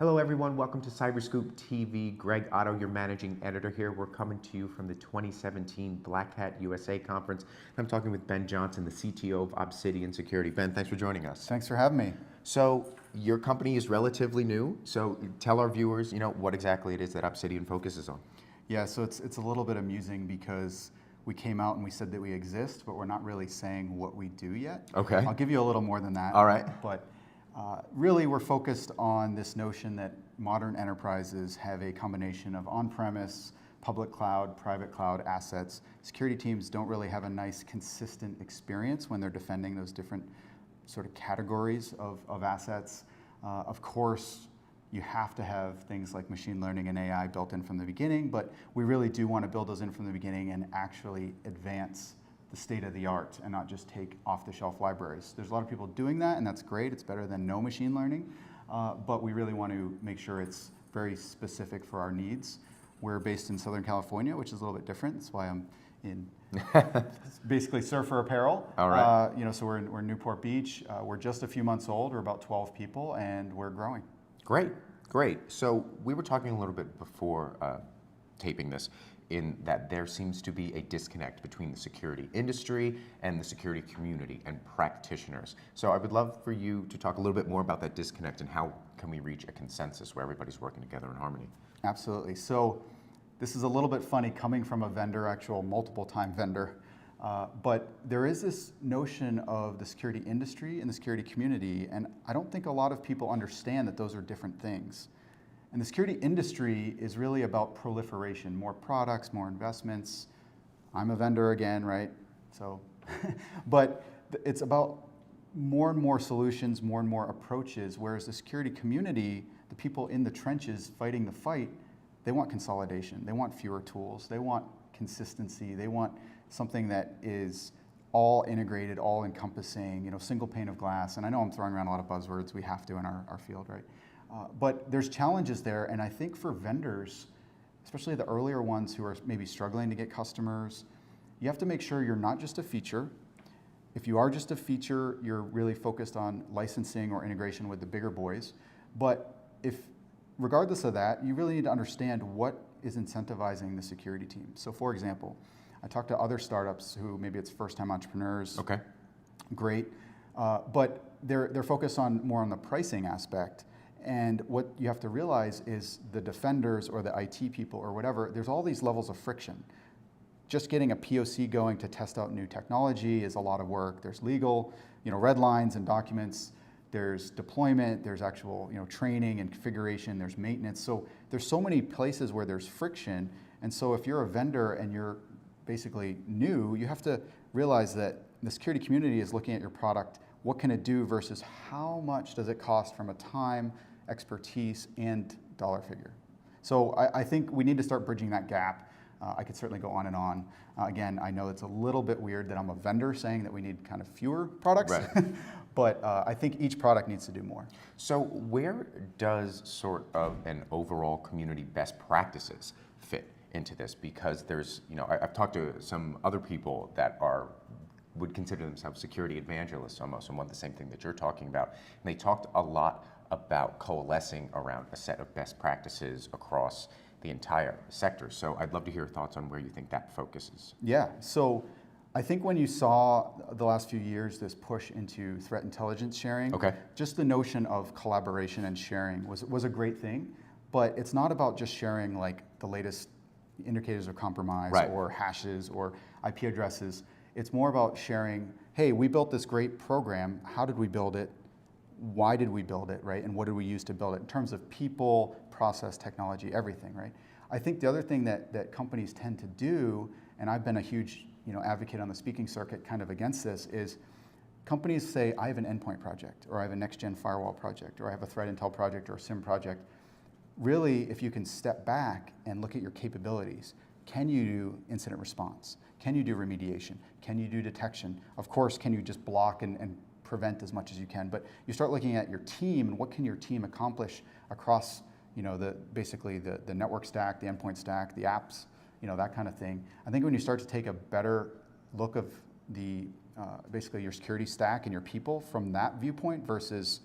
Hello everyone, welcome to Cyberscoop TV. Greg Otto, your managing editor here. We're coming to you from the 2017 Black Hat USA conference. I'm talking with Ben Johnson, the CTO of UpCity Security. Ben, thanks for joining us. Thanks for having me. So your company is relatively new, so tell our viewers, what exactly it is that UpCity focuses on. Yeah, so it's a little bit amusing because we came out and we said that we exist, but we're not really saying what we do yet. Okay. I'll give you a little more than that. All right. But really, we're focused on this notion that modern enterprises have a combination of on-premise, public cloud, private cloud assets. Security teams don't really have a nice, consistent experience when they're defending those different sort of categories of assets. Of course, you have to have things like machine learning and AI built in from the beginning, but we really do want to build those in from the beginning and actually advance the state of the art and not just take off-the-shelf libraries. There's a lot of people doing that, and that's great. It's better than no machine learning, but we really want to make sure it's very specific for our needs. We're based in Southern California, which is a little bit different. That's why I'm in basically surfer apparel. All right. So we're in Newport Beach. We're just a few months old. We're about 12 people, and we're growing. Great, great. So we were talking a little bit before taping this, in that there seems to be a disconnect between the security industry and the security community and practitioners. So I would love for you to talk a little bit more about that disconnect and how can we reach a consensus where everybody's working together in harmony. Absolutely. So this is a little bit funny coming from a vendor, actual multiple time vendor, but there is this notion of the security industry and the security community, and I don't think a lot of people understand that those are different things. And the security industry is really about proliferation, more products, more investments. I'm a vendor again, right? So, but it's about more and more solutions, more and more approaches, whereas the security community, the people in the trenches fighting the fight, they want consolidation. They want fewer tools. They want consistency. They want something that is all integrated, all encompassing, single pane of glass. And I know I'm throwing around a lot of buzzwords. We have to in our field, right? But there's challenges there, and I think for vendors, especially the earlier ones who are maybe struggling to get customers, you have to make sure you're not just a feature. If you are just a feature, you're really focused on licensing or integration with the bigger boys. But regardless of that, you really need to understand what is incentivizing the security team. So for example, I talked to other startups who maybe it's first-time entrepreneurs. Okay. Great. But they're focused more on the pricing aspect. And what you have to realize is the defenders or the IT people or whatever, there's all these levels of friction. Just getting a POC going to test out new technology is a lot of work. There's legal, red lines and documents. There's deployment. There's actual, training and configuration. There's maintenance. So there's so many places where there's friction. And so if you're a vendor and you're basically new, you have to realize that the security community is looking at your product. What can it do versus how much does it cost from a time, expertise, and dollar figure? So I think we need to start bridging that gap. I could certainly go on and on. Again, I know it's a little bit weird that I'm a vendor saying that we need kind of fewer products, right. But I think each product needs to do more. So where does sort of an overall community best practices fit into this? Because there's, I've talked to some other people that would consider themselves security evangelists almost, and want the same thing that you're talking about. And they talked a lot about coalescing around a set of best practices across the entire sector. So I'd love to hear your thoughts on where you think that focuses. Yeah, so I think when you saw the last few years this push into threat intelligence sharing, okay. Just the notion of collaboration and sharing was a great thing, but it's not about just sharing like the latest indicators of compromise, right, or hashes or IP addresses. It's more about sharing, hey, we built this great program. How did we build it? Why did we build it, right? And what did we use to build it in terms of people, process, technology, everything, right? I think the other thing that companies tend to do, and I've been a huge advocate on the speaking circuit kind of against this, is companies say, I have an endpoint project, or I have a next-gen firewall project, or I have a threat intel project, or a SIM project. Really, if you can step back and look at your capabilities, can you do incident response? Can you do remediation? Can you do detection? Of course, can you just block and prevent as much as you can? But you start looking at your team and what can your team accomplish across, basically the network stack, the endpoint stack, the apps, that kind of thing. I think when you start to take a better look of the basically your security stack and your people from that viewpoint versus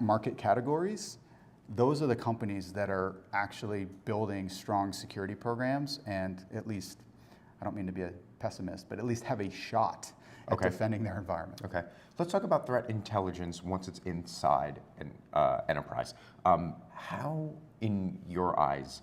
market categories, those are the companies that are actually building strong security programs and at least, I don't mean to be a pessimist, but at least have a shot at Okay. defending their environment. Okay, let's talk about threat intelligence once it's inside an enterprise. How, in your eyes,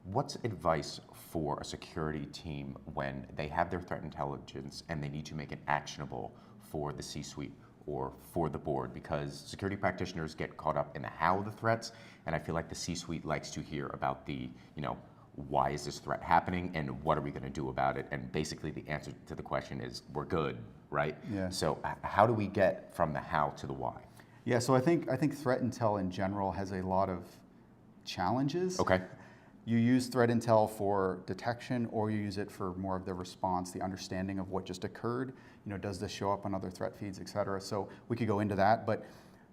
what's advice for a security team when they have their threat intelligence and they need to make it actionable for the C-suite or for the board? Because security practitioners get caught up in the how of the threats, and I feel like the C-suite likes to hear about the, why is this threat happening and what are we going to do about it? And basically the answer to the question is we're good, right? Yeah. So how do we get from the how to the why? Yeah, so I think threat intel in general has a lot of challenges. Okay. You use threat intel for detection, or you use it for more of the response, the understanding of what just occurred. Does this show up on other threat feeds, et cetera? So we could go into that, but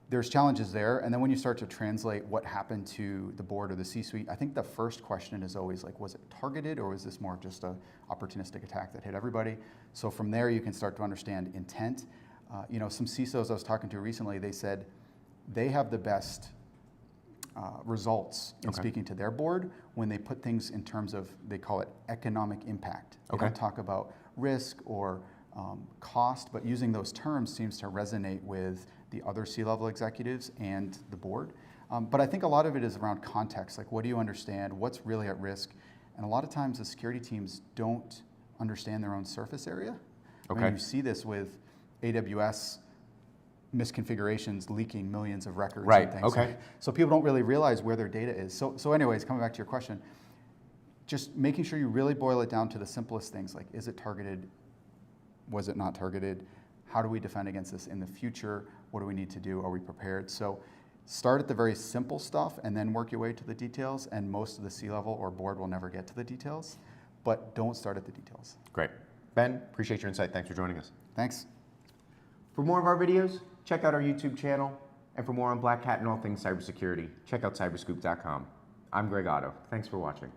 there's challenges there. And then when you start to translate what happened to the board or the C-suite, I think the first question is always like, was it targeted, or was this more of just an opportunistic attack that hit everybody? So from there, you can start to understand intent. Some CISOs I was talking to recently, they said they have the best results in speaking to their board when they put things in terms of, they call it economic impact. They don't talk about risk or cost, but using those terms seems to resonate with the other C-level executives and the board. But I think a lot of it is around context, like what do you understand, what's really at risk? And a lot of times the security teams don't understand their own surface area. I mean, you see this with AWS misconfigurations leaking millions of records and things. Okay. So people don't really realize where their data is. So anyways, coming back to your question, just making sure you really boil it down to the simplest things, like is it targeted, was it not targeted, how do we defend against this in the future, what do we need to do, are we prepared? So start at the very simple stuff and then work your way to the details, and most of the C-level or board will never get to the details, but don't start at the details. Great. Ben, appreciate your insight. Thanks for joining us. Thanks. For more of our videos, check out our YouTube channel. And for more on Black Hat and all things cybersecurity, check out cyberscoop.com. I'm Greg Otto. Thanks for watching.